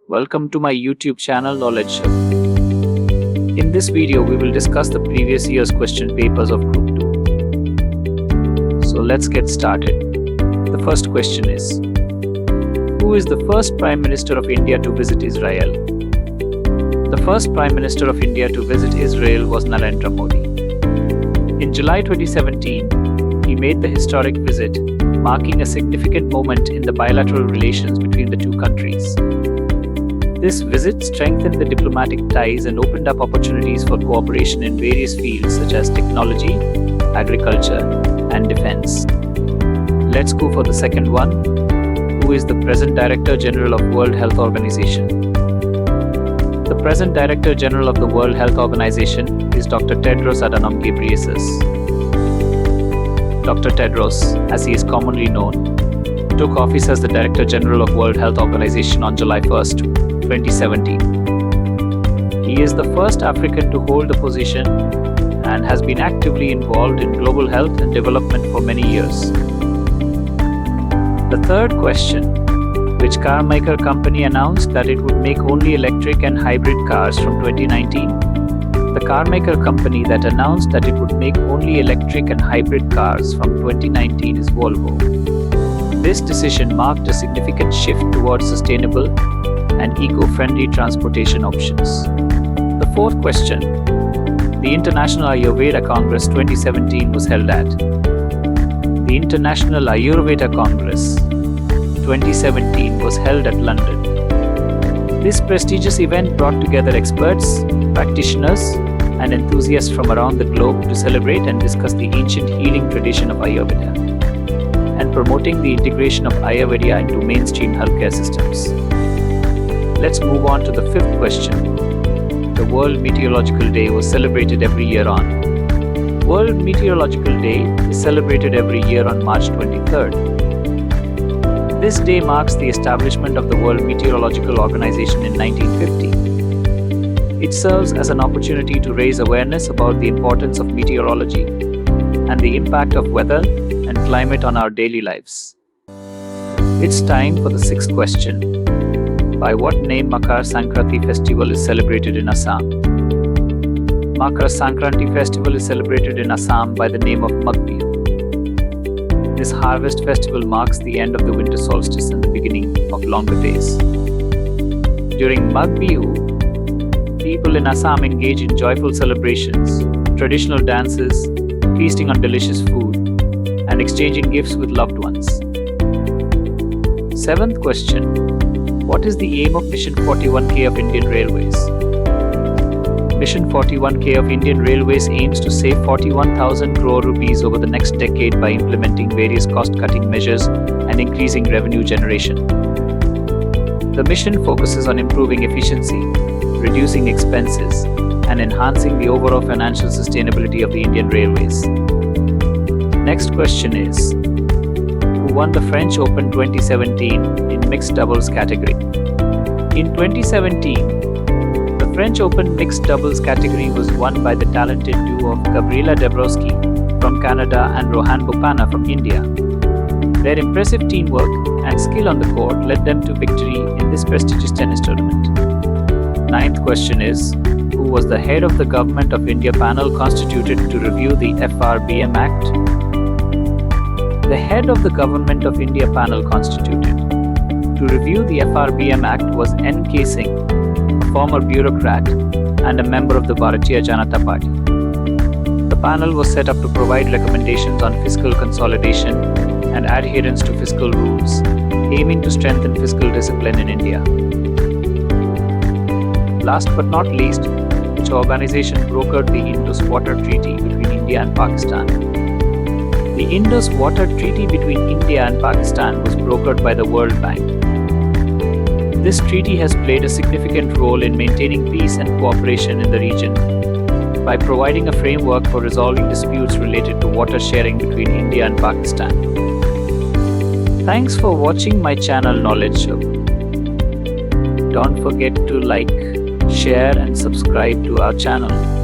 Welcome to my YouTube channel Knowledge Show. In this video, we will discuss the previous year's question papers of Group 2. So let's get started. The first question is, who is the first Prime Minister of India to visit Israel? The first Prime Minister of India to visit Israel was Narendra Modi. In July 2017, he made the historic visit, marking a significant moment in the bilateral relations between the two countries. This visit strengthened the diplomatic ties and opened up opportunities for cooperation in various fields such as technology, agriculture, and defense. Let's go for the second one. Who is the present Director General of World Health Organization? The present Director General of the World Health Organization is Dr. Tedros Adhanom Ghebreyesus. Dr. Tedros, as he is commonly known, took office as the Director General of World Health Organization on July 1st, 2017. He is the first African to hold the position and has been actively involved in global health and development for many years. The third question, which car maker company announced that it would make only electric and hybrid cars from 2019? The car maker company that announced that it would make only electric and hybrid cars from 2019 is Volvo. This decision marked a significant shift towards sustainable and eco-friendly transportation options. The fourth question, the International Ayurveda Congress 2017 was held at. The International Ayurveda Congress 2017 was held at London. This prestigious event brought together experts, practitioners, and enthusiasts from around the globe to celebrate and discuss the ancient healing tradition of Ayurveda and promoting the integration of Ayurveda into mainstream healthcare systems. Let's move on to the fifth question. The World Meteorological Day was celebrated every year on. World Meteorological Day is celebrated every year on March 23rd. This day marks the establishment of the World Meteorological Organization in 1950. It serves as an opportunity to raise awareness about the importance of meteorology and the impact of weather and climate on our daily lives. It's time for the sixth question. By what name Makar Sankranti festival is celebrated in Assam? Makar Sankranti festival is celebrated in Assam by the name of Magh Bihu. This harvest festival marks the end of the winter solstice and the beginning of longer days. During Magh Bihu, people in Assam engage in joyful celebrations, traditional dances, feasting on delicious food, and exchanging gifts with loved ones. Seventh question. What is the aim of Mission 41K of Indian Railways? Mission 41K of Indian Railways aims to save 41,000 crore rupees over the next decade by implementing various cost-cutting measures and increasing revenue generation. The mission focuses on improving efficiency, reducing expenses, and enhancing the overall financial sustainability of the Indian Railways. Next question is, who won the French Open 2017 in mixed doubles category? In 2017, the French Open mixed doubles category was won by the talented duo of Gabriela Dabrowski from Canada and Rohan Bopanna from India. Their impressive teamwork and skill on the court led them to victory in this prestigious tennis tournament. Ninth question is, who was the head of the Government of India panel constituted to review the FRBM Act? The head of the Government of India panel constituted to review the FRBM Act was N.K. Singh, a former bureaucrat and a member of the Bharatiya Janata Party. The panel was set up to provide recommendations on fiscal consolidation and adherence to fiscal rules, aiming to strengthen fiscal discipline in India. Last but not least, which organization brokered the Indus Water Treaty between India and Pakistan? The Indus Water Treaty between India and Pakistan was brokered by the World Bank. This treaty has played a significant role in maintaining peace and cooperation in the region by providing a framework for resolving disputes related to water sharing between India and Pakistan. Thanks for watching my channel Knowledge Show. Don't forget to like, share and subscribe to our channel.